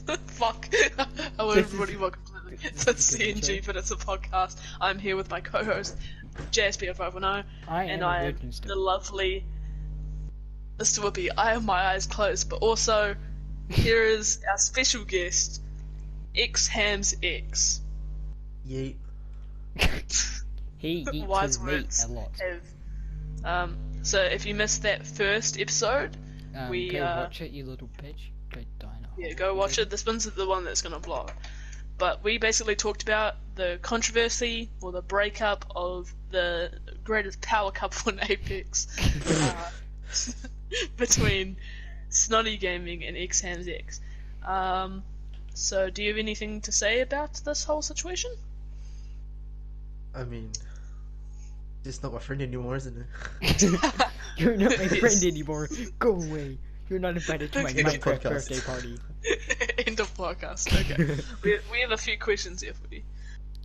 Fuck. Hello everybody, welcome to the CNG, but it's a podcast. I'm here with my co-host, JSPO510, and I am the lovely Mr. Whippy. I have my eyes closed, but also, here is our special guest, XHammzX. Yeet. He eats Wise his meat words a lot. So if you missed that first episode, we go watch it, you little bitch. Go dino. Yeah, go watch it. This one's the one that's gonna vlog. But we basically talked about the controversy or the breakup of the greatest power couple in Apex between Snotty Gaming and XHammzX. So do you have anything to say about this whole situation? I mean, it's not my friend anymore, isn't it? You're not my friend anymore. Go away. You're not invited to my Minecraft birthday party. End of podcast. Okay. we have a few questions here for you.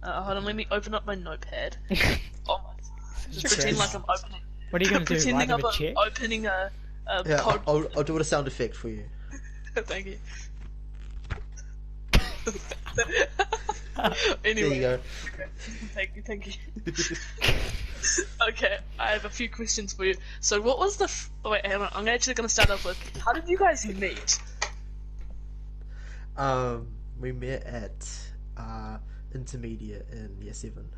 Hold on, let me open up my notepad. Oh my. Pretend like I'm opening. What are you gonna do? Pretending Write I'm a check? opening a Yeah, pod. I'll do a sound effect for you. Thank you. There Anyway. you go. Okay. Thank you. Okay, I have a few questions for you. So what was the wait, hang on, I'm actually gonna start off with, how did you guys meet? We met at intermediate in year 7.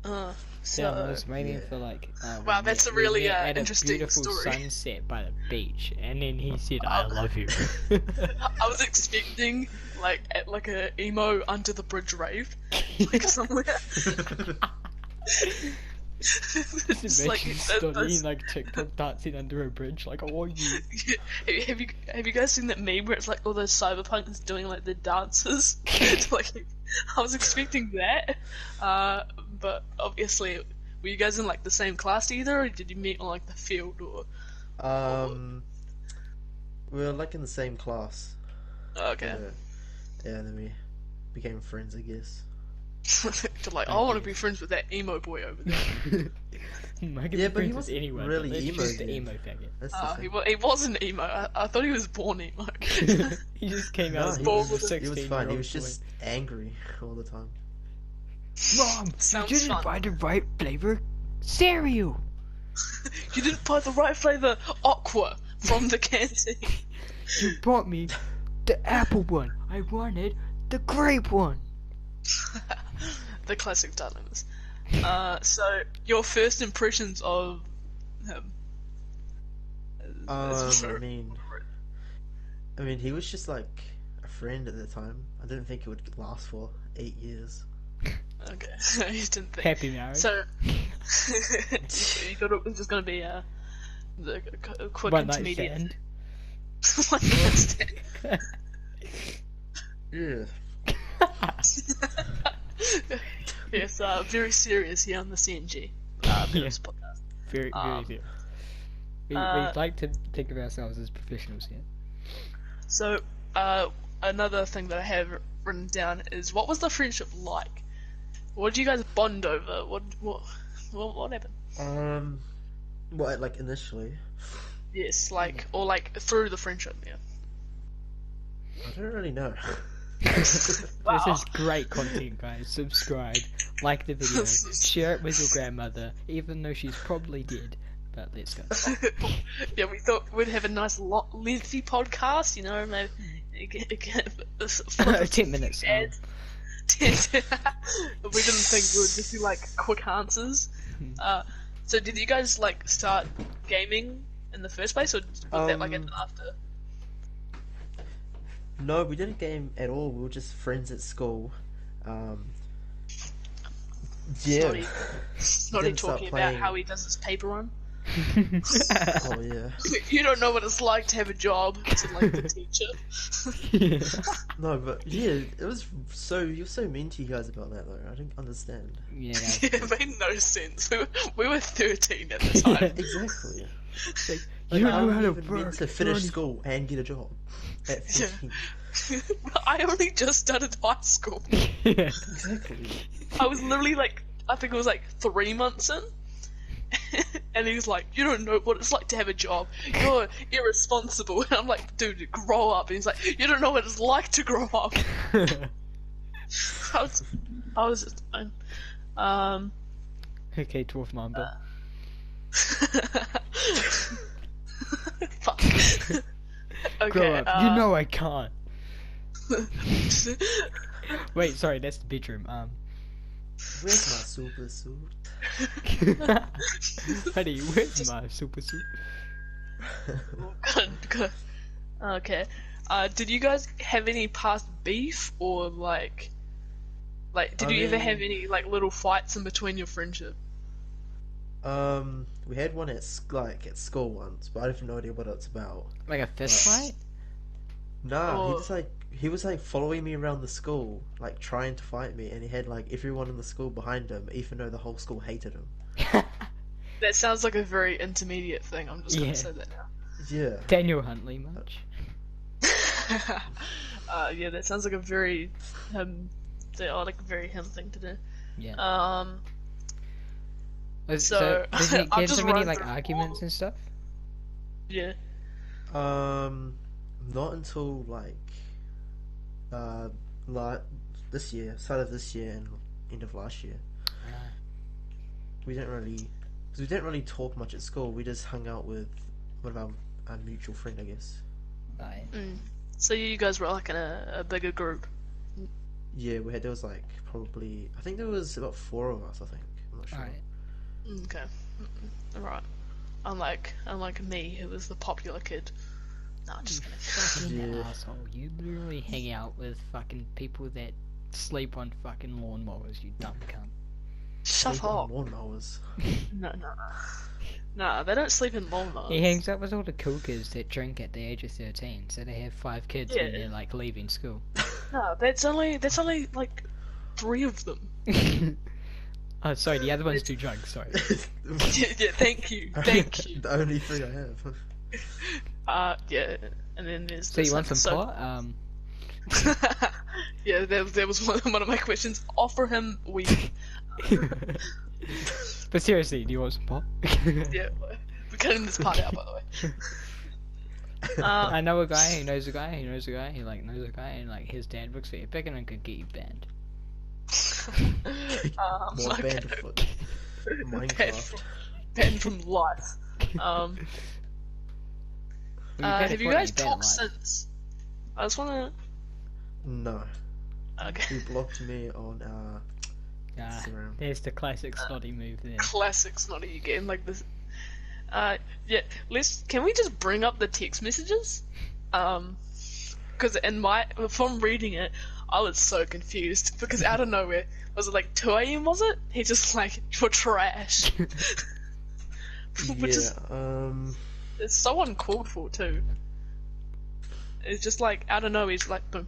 So Yeah, I was waiting for like. Wow, that's a really at interesting a beautiful story. sunset by the beach, and then he said, "I love you." I was expecting like a emo under the bridge rave, like somewhere. Just like studying like TikTok dancing under a bridge, like oh you. Have you guys seen that meme where it's like all those cyberpunks doing like the dances? Like, I was expecting that, but obviously, were you guys in like the same class either, or did you meet on like the field or? We were like in the same class. Okay. Yeah, and then we became friends, I guess. To like, I want to be friends with that emo boy over there. Yeah, but he wasn't anyone, really but let's emo. choose the emo faggot. That's the thing. He wasn't emo. I thought he was born emo. He just came out No, as he born was- with a He was 16-year-old fine. He was boy. just angry all the time. Mom, Sounds you didn't fun. buy the right flavor cereal. You didn't buy the right flavor aqua from the canteen. You brought me the apple one. I wanted the grape one. The classic dilemmas. So your first impressions of him? I mean, he was just like a friend at the time. I didn't think it would last for 8 years. Okay, so you didn't think. Happy marriage. So you thought it was just gonna be a quick One night intermediate. stand. One night stand. Yeah. Yes, very serious here on the CNG. This podcast. Very serious. We like to think of ourselves as professionals here. So, another thing that I have written down is, what was the friendship like? What did you guys bond over? What happened? What, like initially? Yes, like, or like through the friendship, yeah. I don't really know. Wow. This is great content, guys. Subscribe, like the video, share it with your grandmother, even though she's probably dead. But let's go. Yeah, we thought we'd have a nice lengthy podcast, you know, maybe 10 minutes. We didn't think we would just do like quick answers. So did you guys like start gaming in the first place, or was that like after? No, we didn't game at all. We were just friends at school. Yeah. Snotty Didn't start talking about playing. how he does his paper run. Oh yeah. You don't know what it's like to have a job to like the teacher. No, but yeah, it was so you're so mean to you guys about that though. I didn't understand. Yeah, It made no sense. We were 13 at the time. Exactly. you Like, don't know how to even meant work. to finish school and get a job at 15. I only just started high school. Yeah. Exactly. I was literally like, I think it was like 3 months in, And he's like, you don't know what it's like to have a job. You're irresponsible. And I'm like, dude, grow up. And he's like, you don't know what it's like to grow up. I was just fine. Okay, Dwarf Mamba. Fuck. Okay, Grow up. You know I can't. Wait, sorry, that's the bedroom. Where's my super suit? Honey, where's my super suit? Good. Okay. Did you guys have any past beef or like did you ever have any like little fights in between your friendship? We had one at school once, but I have no idea what it's about. Like a fist fight? Nah, he was like following me around the school, like trying to fight me, and he had like everyone in the school behind him, even though the whole school hated him. That sounds like a very intermediate thing. I'm just gonna say that now. Yeah. Daniel Huntley much? Yeah, that sounds like a very very him thing to do. Yeah. So does he I'll get just so many run like through arguments all- and stuff? Yeah. Not until this year, start of this year and end of last year. We didn't really talk much at school. We just hung out with one of our mutual friend, I guess. Right. So you guys were like in a bigger group. Yeah, there was like probably, I think there was about 4 of us. I think, I'm not sure. Alright. Okay. Alright. Unlike me, who was the popular kid. No, I'm just kidding. Fucking Yeah. asshole. You literally hang out with fucking people that sleep on fucking lawnmowers, you dumb cunt. Shut Sleep on up. lawnmowers. No. No, they don't sleep in lawnmowers. He hangs out with all the cool kids that drink at the age of 13, so they have 5 kids when Yeah. they're like leaving school. No, that's only like 3 of them. Oh, sorry, the other one's too drunk, sorry. Yeah, thank you. The only 3 I have. Yeah, and then there's So you want this some other- pot? Yeah, there was one of my questions. Offer him weed. But seriously, do you want some pot? Yeah, we're cutting this part out, by the way. I know a guy who knows a guy who knows a guy who like knows a guy, and like his dad works for Epic and could get you banned. More okay. banned for Minecraft. Banned from life. Well, you can't Have you afford guys it, you ban talked life. since? I just wanna. No. Okay. He blocked me on Ah, Instagram. there's the classic Snotty move there. Classic Snotty game like this. Yeah. Can we just bring up the text messages? Because from reading it, I was so confused because out of nowhere, was it like 2 AM? Was it? He just like, you're trash. Which is it's so uncalled for too. It's just like out of nowhere, he's like boom.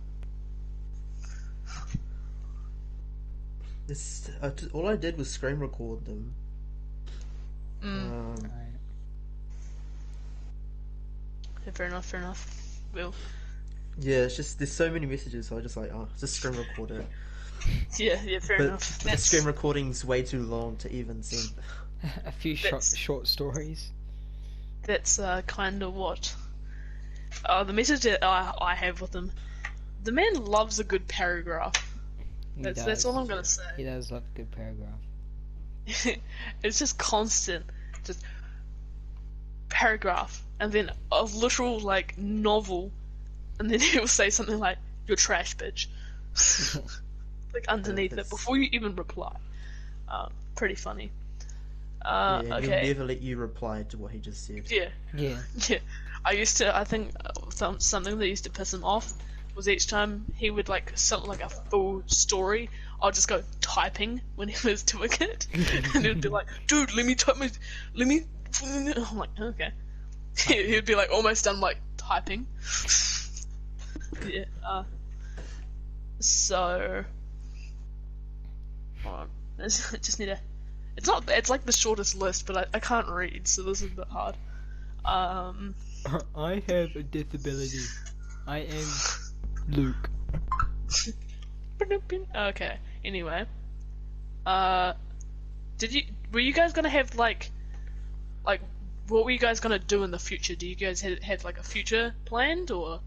All I did was screen record them. Alright. Yeah, fair enough. Will. Yeah, it's just there's so many messages, so I just just screen record it. Yeah, fair But enough. the screen recording's way too long to even send. A few short stories. That's kind of what. The message that I have with him. The man loves a good paragraph. That's all I'm gonna say. He does love a good paragraph. It's just constant, just paragraph, and then a literal like novel, and then he'll say something like "You're trash, bitch," like underneath it before you even reply. Pretty funny. Yeah, and okay. he'll never let you reply to what he just said. Yeah. Yeah. Yeah. I think something that used to piss him off was each time he would like something like a full story, I'll just go typing when he was doing it, and he'd be like, "Dude, let me." I'm like, okay. He'd be like almost done like typing. Yeah. So. Hold on. I just need a. It's not. It's like the shortest list, but I can't read, so this is a bit hard. I have a disability. I am Luke. Okay. Anyway, were you guys gonna have like like, what were you guys gonna do in the future? Do you guys have like a future planned, or?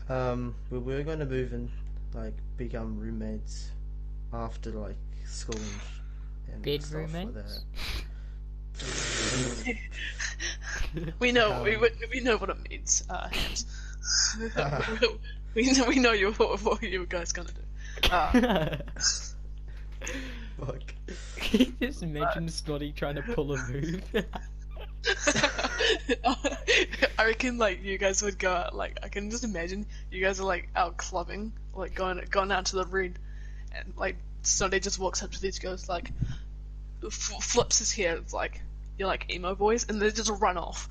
We were going to move in, like, become roommates after, like, school and Bed stuff roommates? like that. We know, we know what it means, Hams. we know what you guys gonna do. Fuck. Just imagine Snotty trying to pull a move. I reckon like you guys would go out, like I can just imagine you guys are like out clubbing, like going out to the red, and like Snotty just walks up to these guys like flips his hair, it's like you're like emo boys, and they just run off.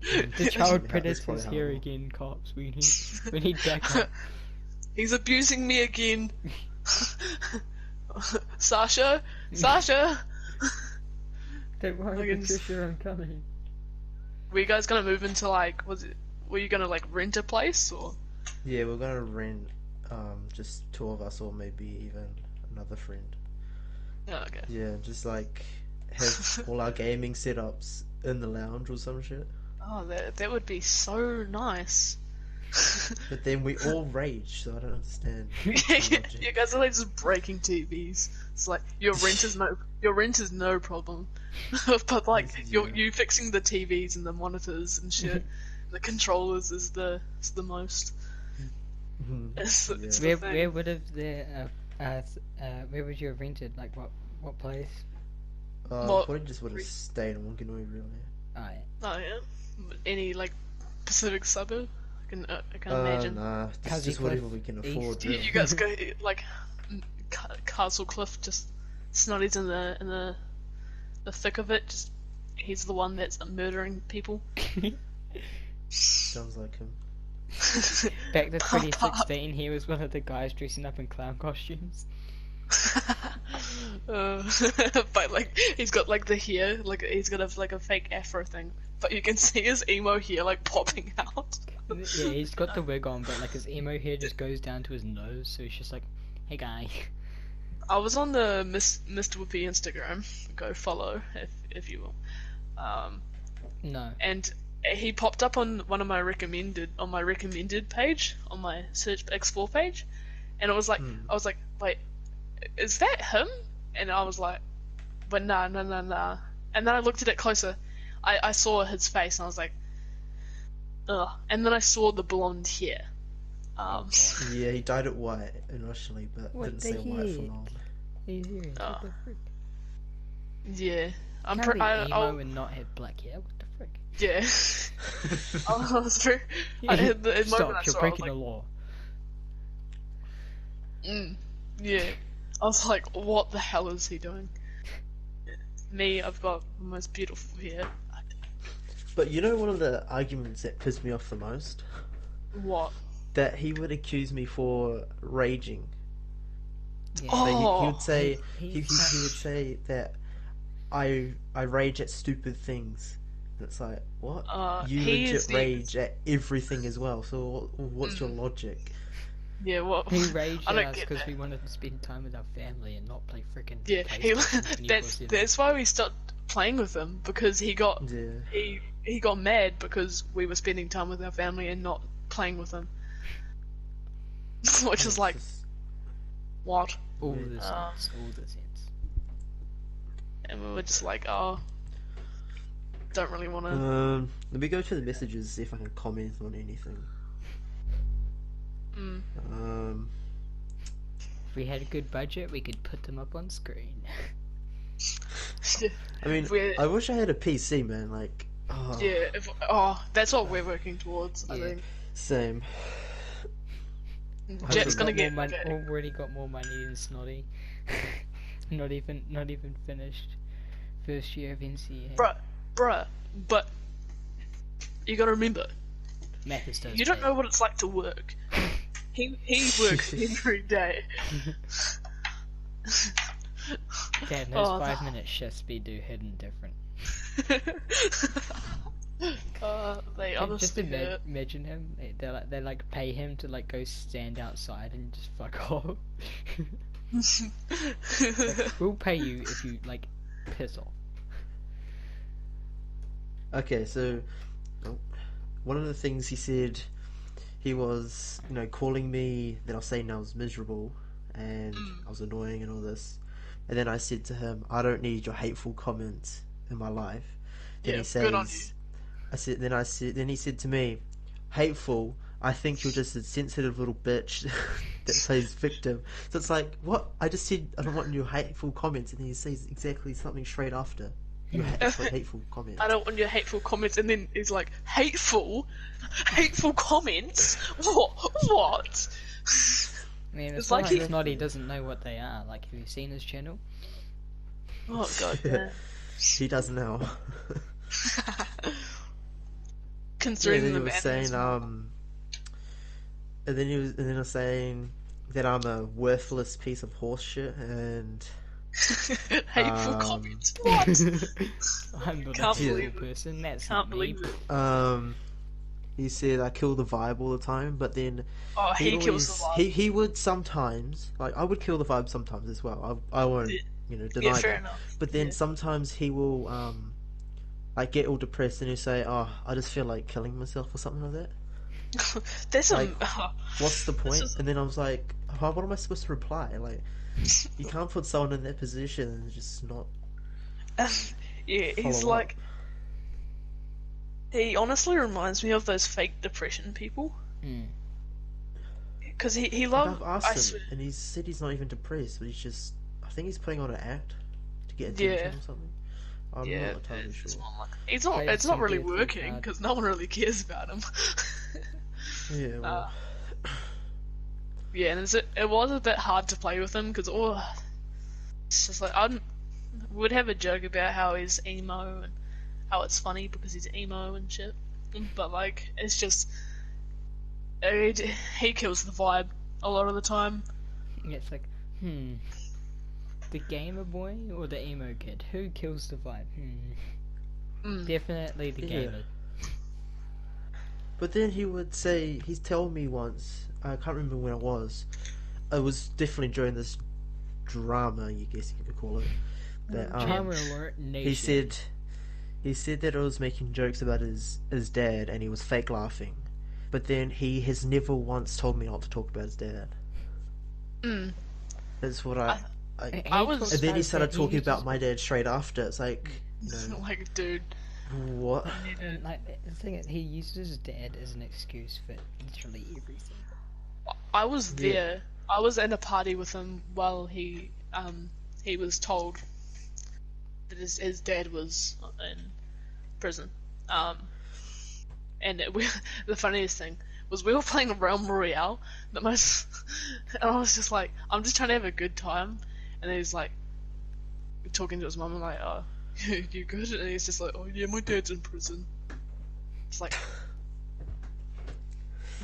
The child predator's here again, cops. We need backup. He's abusing me again. Sasha. Don't worry, Patricia, I'm coming. Were you guys gonna move into like, were you gonna like rent a place or? Yeah, we're gonna rent just two of us or maybe even another friend. Oh, okay. Yeah, just like have all our gaming setups in the lounge or some shit. Oh, that would be so nice. But then we all rage, so I don't understand. You guys are like just breaking TVs. It's like your rent is no problem, but like you fixing the TVs and the monitors and shit. The controllers is the most. It's the thing. Where would have where would you have rented? Like what place? Probably just would have stayed in Wanganui, really. Oh yeah. Oh yeah. Any like Pacific suburb? I can imagine. Nah, it's just whatever we can afford. Really. You guys go like Castle Cliff, just Snotty's in the thick of it. Just he's the one that's murdering people. Sounds like him. Back to 2016, he was one of the guys dressing up in clown costumes. But like he's got like the hair, like he's got a fake afro thing, but you can see his emo hair like popping out. Yeah, he's got the wig on, but like his emo hair just goes down to his nose, so he's just like, hey guy. I was on the Mr. Whippy Instagram. Go follow if you will. No. And he popped up on one of my recommended page on my search explore page, and it was like I was like, wait, is that him? And I was like, but nah. And then I looked at it closer. I saw his face and I was like, ugh. And then I saw the blonde hair. Yeah, he dyed it white initially, but didn't say white for long. What the frick? Yeah, I'm pretty emo and not have black hair. What the frick? Yeah. I was very. Stop! You're breaking the law. Yeah. I was like, what the hell is he doing? Me, I've got the most beautiful hair. But you know one of the arguments that pissed me off the most? What? That he would accuse me for raging. Yeah. So he would say he would say that I rage at stupid things. And it's like, what? You legit rage at everything as well. So what's your logic? Yeah, what? He raged at us because we wanted to spend time with our family and not play frickin' Yeah, that's why we stopped playing with him, because he got he got mad because we were spending time with our family and not playing with him. Which is like, what? All the sense. And we were just like, oh, don't really want to. Let me go to the messages, see if I can comment on anything. If we had a good budget, we could put them up on screen. I mean, I wish I had a PC, man. Like, yeah, that's what we're working towards. I think. Same. Jet's gonna get already got more money than Snotty. not even finished first year of NCA. Bruh, but you gotta remember, you don't know what it's like to work. He works every day. Damn, those 5-minute shifts be do hidden different. They just honestly imagine him. They like pay him to like go stand outside and just fuck off. Like, we'll pay you if you like Piss off. Okay, so one of the things he said, he was, calling me that I was saying I was miserable and I was annoying and all this. And then I said to him, I don't need your hateful comments in my life. Then Yeah, he says, good on you. then he said to me, hateful, I think you're just a sensitive little bitch that plays victim. So it's like, what? I just said I don't want your hateful comments, and then he says exactly something straight after. Your hateful comments. I don't want your hateful comments, and then he's like, hateful? Hateful comments? What? I mean, it's like like Snotty doesn't know what they are. Like, have you seen his channel? Oh god, yeah. He does now. Considering then the he was saying, and then he was saying that I'm a worthless piece of horse shit, and hateful comments. What? I'm not Can't a believe hateful person. That's Can't not me. believe it. He said I kill the vibe all the time, but then he kills the vibe. He would sometimes, like I would kill the vibe sometimes as well. I won't deny fair that. enough. But then sometimes he will like get all depressed and he'll say, "Oh, I just feel like killing myself" or something like that. There's like, what's the point? And then I was like, what am I supposed to reply? Like, you can't put someone in that position and just not. Yeah, he's like. He honestly reminds me of those fake depression people. Because he loves. I've asked him, and he said he's not even depressed, but he's just. I think he's putting on an act to get attention or something. I'm not entirely sure. It's not really working because no one really cares about him. Yeah. Well. Yeah, and it was a bit hard to play with him because it's just like I would have a joke about how he's emo and how it's funny because he's emo and shit, but like it's just he kills the vibe a lot of the time. Yeah, it's like the gamer boy or the emo kid? Who kills the vibe? Definitely the gamer. But then he would say, he's told me once, I can't remember when it was definitely during this drama, you guess you could call it, that Drama alert nation. he said that I was making jokes about his dad and he was fake laughing. But then he has never once told me not to talk about his dad. That's what I was. And then he started talking about my dad straight after. It's like, like, dude, what? Like the thing is, he uses his dad as an excuse for literally everything. I was there. I was in a party with him while he was told that his dad was in prison. And the funniest thing was we were playing Realm Royale, and I was just like, I'm just trying to have a good time, and he's like, talking to his mum, and like, oh, you good? And he's just like, oh yeah, my dad's in prison. It's like,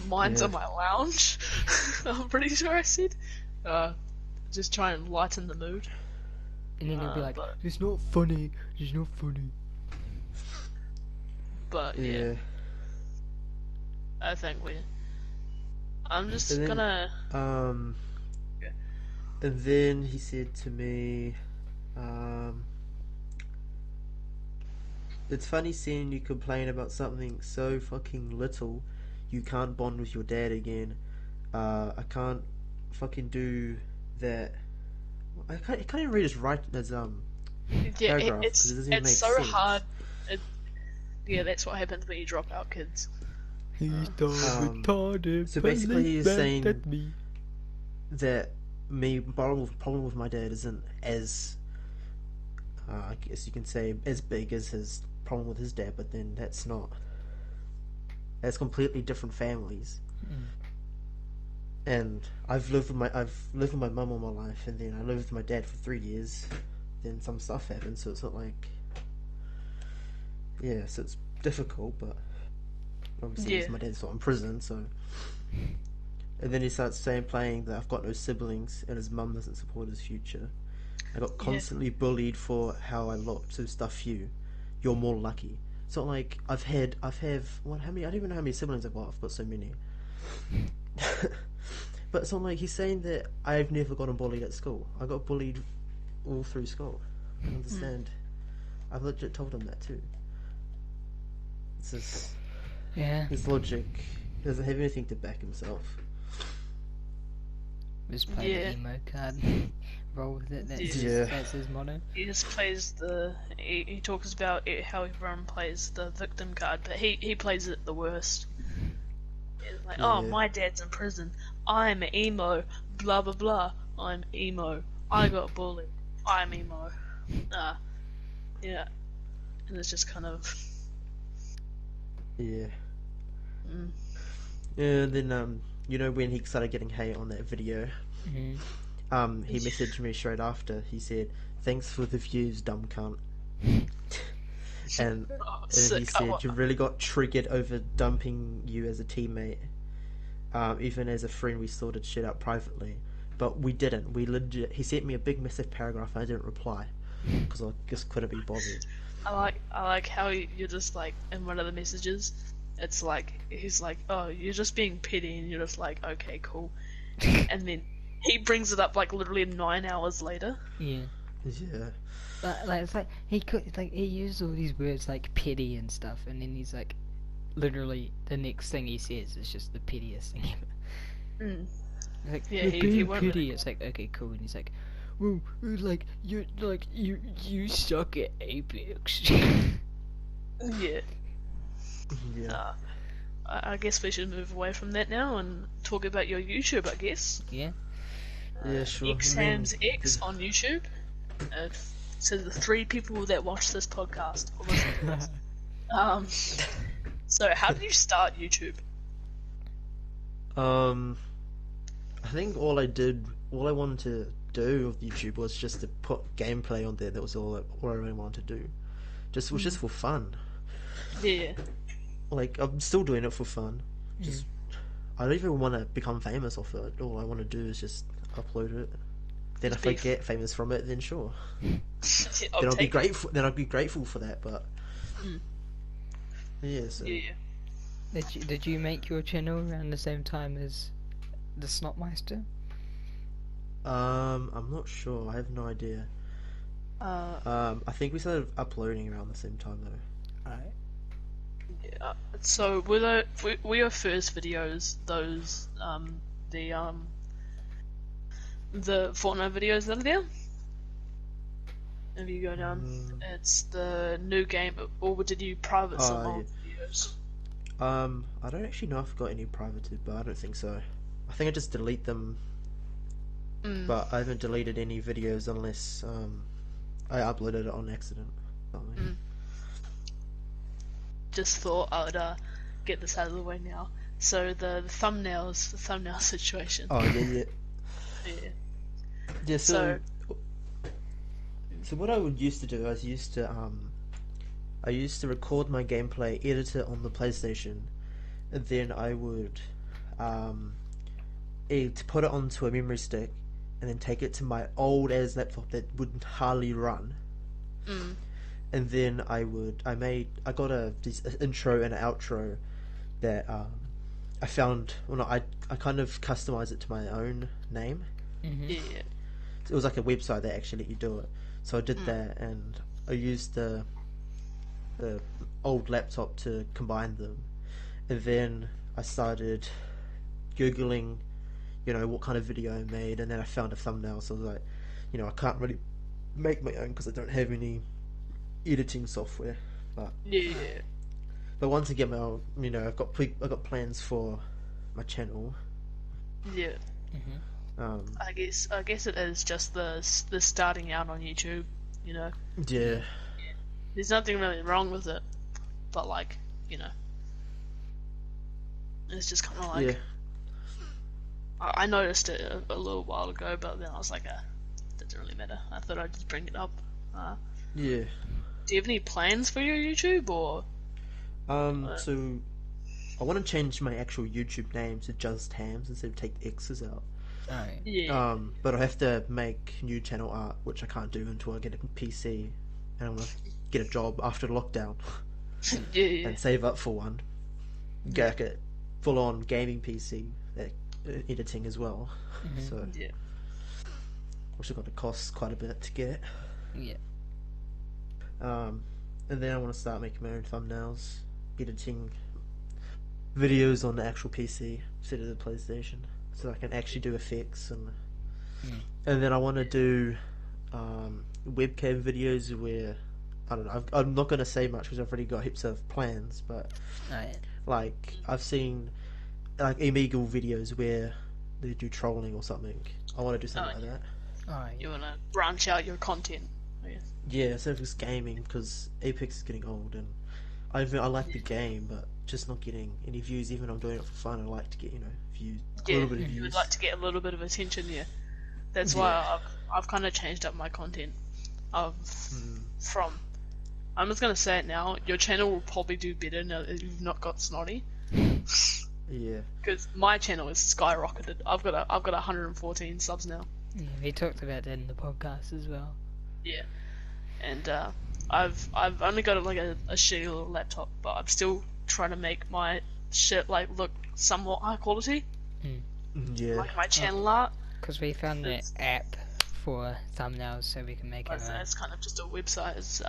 mine's in my lounge. I'm pretty sure I said, just try and lighten the mood. And then he'll be like, it's not funny, it's not funny. But yeah. I think I'm just gonna. And then he said to me, "It's funny seeing you complain about something so fucking little. You can't bond with your dad again. I can't fucking do that. I can't even read his paragraph because it doesn't even make so sense. hard. Yeah, that's what happens when you drop out, kids. So basically he's saying that problem with my dad isn't as I guess you can say as big as his problem with his dad, but then that's completely different families. And I've lived with my mum all my life, and then I lived with my dad for 3 years. Then some stuff happened, so it's not like so it's difficult, but obviously my dad's not in prison, so. And then he starts playing that I've got no siblings and his mum doesn't support his future. I got constantly bullied for how I look, so stuff you. You're more lucky. It's not like how many? I don't even know how many siblings I've got. I've got so many. But it's not like he's saying that I've never gotten bullied at school. I got bullied all through school. I understand. I've legit told him that too. It's just... Yeah. His logic doesn't have anything to back himself. Just play the emo card. Roll with it. That's his motto. He just plays the... He talks about how everyone plays the victim card, but he plays it the worst. He's like, oh, my dad's in prison. I'm emo. Blah, blah, blah. I'm emo. I got bullied. I'm emo. Yeah. And it's just kind of... Yeah. Yeah, then, you know when he started getting hate on that video? He messaged me straight after. He said, "Thanks for the views, dumb cunt." and he said, "You really got triggered over dumping you as a teammate. Even as a friend, we sorted shit out privately. But we didn't. We legit..." He sent me a big, massive paragraph and I didn't reply. Because I just couldn't be bothered. I like how you're just like, in one of the messages, it's like, he's like, oh, you're just being petty, and you're just like, okay, cool. And then he brings it up like literally 9 hours later. Yeah. Yeah. But like, it's like he used all these words like petty and stuff, and then he's like, literally the next thing he says is just the pettiest thing ever. Like, yeah, you're being petty. Really... It's like, okay, cool, and he's like, well, like you suck at Apex. Yeah. Yeah. I guess we should move away from that now and talk about your YouTube, I guess. Yeah. Yeah, sure. XHammzX on YouTube. So the 3 people that watch this podcast or listen to this. So how did you start YouTube? I think all I wanted to do with YouTube was just to put gameplay on there. That was all I really wanted to do. It was just for fun. Yeah. Like, I'm still doing it for fun. Just, I don't even want to become famous off it. All I want to do is just upload it. Then if I get famous from it, then sure. Then I'll be grateful. Then I'd be grateful for that. But yeah. So. Yeah. Did you make your channel around the same time as the Snotmeister? I'm not sure. I have no idea. I think we started uploading around the same time though. Alright. Yeah. So were your first videos those the Fortnite videos that are there? If you go down, it's the new game, or did you private some old videos? I don't actually know if I've got any privated, but I don't think so. I think I just delete them. But I haven't deleted any videos unless I uploaded it on accident. Just thought I would get this out of the way now. So the thumbnail situation. Oh yeah. Yeah. So what I would used to do, I used to record my gameplay, edit it on the PlayStation, and then I would put it onto a memory stick, and then take it to my old ass laptop that wouldn't hardly run. And then I got this intro and an outro that I found. Well, no, I kind of customized it to my own name. Yeah. It was like a website that actually let you do it. So I did that, and I used the old laptop to combine them, and then I started googling, what kind of video I made, and then I found a thumbnail. So I was like, I can't really make my own because I don't have any editing software. But once I get my own, I've got plans for my channel. Yeah. I guess it is just the starting out on YouTube, Yeah. There's nothing really wrong with it, but it's just kind of like. Yeah. I noticed it a little while ago, but then I was like, it doesn't really matter. I thought I'd just bring it up. Yeah. Do you have any plans for your YouTube, or? So I want to change my actual YouTube name to Just Hams instead of take the X's out. Alright. Yeah. But I have to make new channel art, which I can't do until I get a PC, and I want to get a job after lockdown. Yeah. And save up for one. Get like a full-on gaming PC, editing as well. So yeah. which is going to cost quite a bit to get. Yeah. And then I want to start making my own thumbnails, editing videos on the actual PC instead of the PlayStation, so I can actually do effects and then I want to do webcam videos where I don't know. I'm not going to say much because I've already got heaps of plans, but like I've seen like illegal videos where they do trolling or something. I want to do something like that. You want to branch out your content, I guess. Yeah, so if it's gaming, because Apex is getting old, and I like the game, but just not getting any views. Even though I'm doing it for fun, I like to get views, a little bit of views. You would like to get a little bit of attention, yeah. That's why I've kind of changed up my content. From I'm just gonna say it now. Your channel will probably do better now that you've not got Snotty. Yeah. Because my channel is skyrocketed. I've got 114 subs now. Yeah, we talked about that in the podcast as well. Yeah, and I've only got like a shitty little laptop, but I'm still trying to make my shit like look somewhat high quality. Yeah. Like my channel art. Because we found the app for thumbnails, so we can make it. It's kind of just a website. It's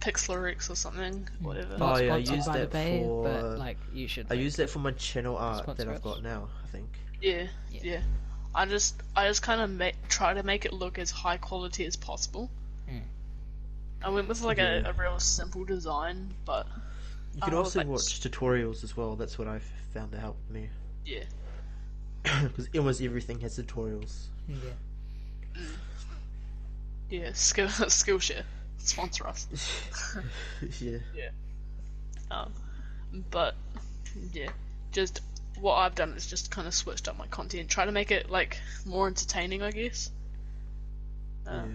Pixlrx or something, whatever. Oh yeah, I use that for. But, like, you should. I use that for my channel art that I've got now. I think. Yeah. I just kind of try to make it look as high quality as possible. I went with like a real simple design, but you can also watch tutorials as well. That's what I've found to help me. Yeah. Because almost everything has tutorials. Yeah. Yeah, Skillshare sponsor us. Yeah. But yeah, just what I've done is just kind of switched up my content, try to make it like more entertaining, I guess. I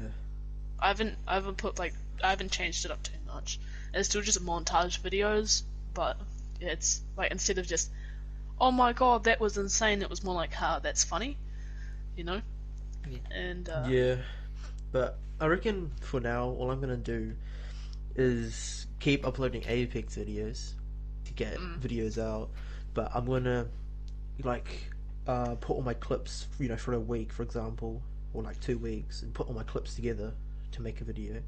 haven't changed it up too much. It's still just montage videos, but it's like instead of just, oh my god, that was insane, it was more like, that's funny, you know? Yeah. And yeah, but I reckon for now, all I'm gonna do is keep uploading Apex videos to get videos out, but I'm gonna like put all my clips, for a week, for example, or like 2 weeks, and put all my clips together to make a video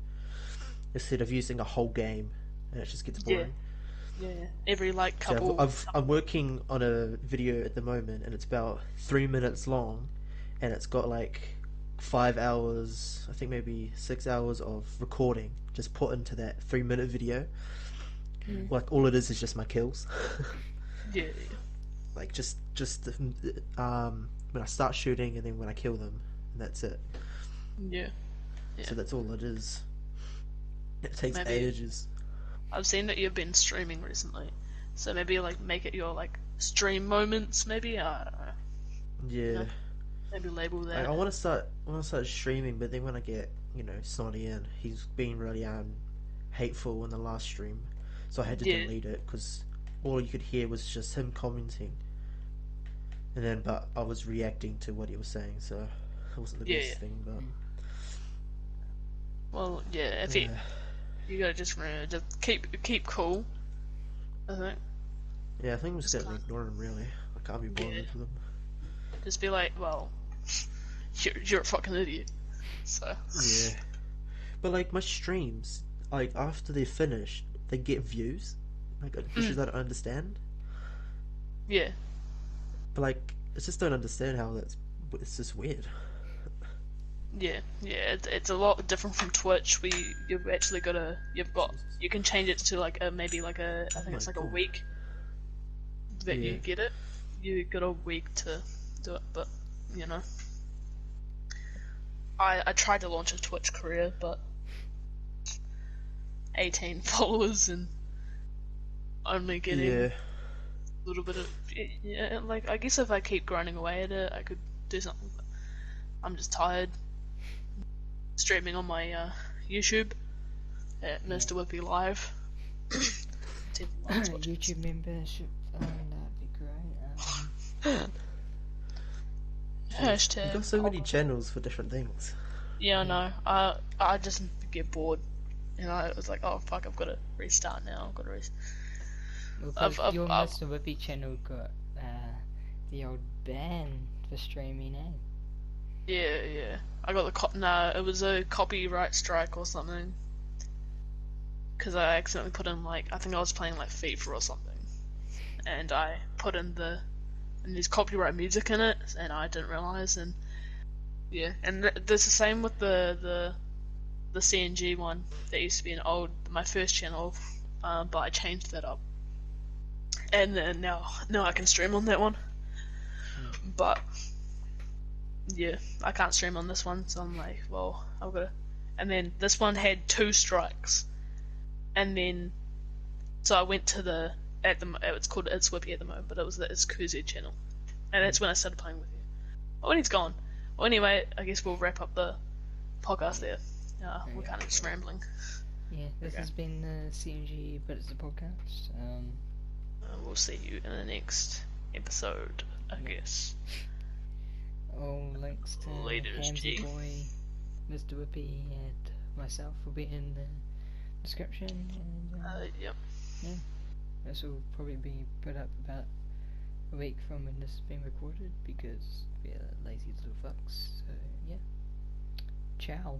instead of using a whole game, and it just gets boring. Yeah, every like couple. So I'm working on a video at the moment, and it's about 3 minutes long, and it's got like 5 hours, I think maybe 6 hours of recording just put into that 3-minute video. Like all it is just my kills. Yeah. Like just when I start shooting and then when I kill them, and that's it. Yeah. So that's all it is. It takes ages. I've seen that you've been streaming recently, so maybe like make it your like stream moments. Maybe I don't know. Yeah. Maybe label that. I want to start streaming, but then when I get Snotty in, he's been really hateful in the last stream, so I had to delete it because all you could hear was just him commenting, and then but I was reacting to what he was saying, so it wasn't the best thing. But well, yeah, if you gotta just keep cool, I think. Yeah, I think I'm just gonna ignore him. Really, I can't be bothered with him. Just be like, well, you're a fucking idiot. So. Yeah, but like my streams, like after they're finished, they get views, like which is I don't understand. Yeah. But like, I just don't understand how it's just weird. Yeah, it's a lot different from Twitch. You've actually you can change it to like maybe like I think it's like a week that you get it. You got a week to do it, but I tried to launch a Twitch career, but 18 followers and only getting a little bit of like I guess if I keep grinding away at it, I could do something. But I'm just tired. Streaming on my YouTube at Mr. Whippy Live. YouTube membership, that'd be great. Hashtag. You've got so many channels for different things. Yeah, I know. I just get bored, and I was like, oh fuck, I've got to restart now. I've got to restart. Your Mr. Whippy channel got the old ban for streaming, eh? Yeah. I got it was a copyright strike or something. because I accidentally put in like, I think I was playing like FIFA or something, and I put in and there's copyright music in it, and I didn't realize, and yeah, and there's the same with the CNG one that used to be my first channel, but I changed that up, and then now I can stream on that one, but yeah, I can't stream on this one, so I'm like, well, I've got to. And then this one had 2 strikes, and then so I went to it's called It's Whippy at the moment, but it was the It's Kuzu channel, and that's when I started playing with you. Oh, and he's gone. Well, anyway, I guess we'll wrap up the podcast there. We're kind of just rambling. Yeah, this has been CNG, but it's a podcast. We'll see you in the next episode, I guess. All links to XHammzX Boy, Mr. Whippy, and myself will be in the description. And, yep. Yeah, this will probably be put up about a week from when this is being recorded because we're lazy little fucks. So yeah, ciao.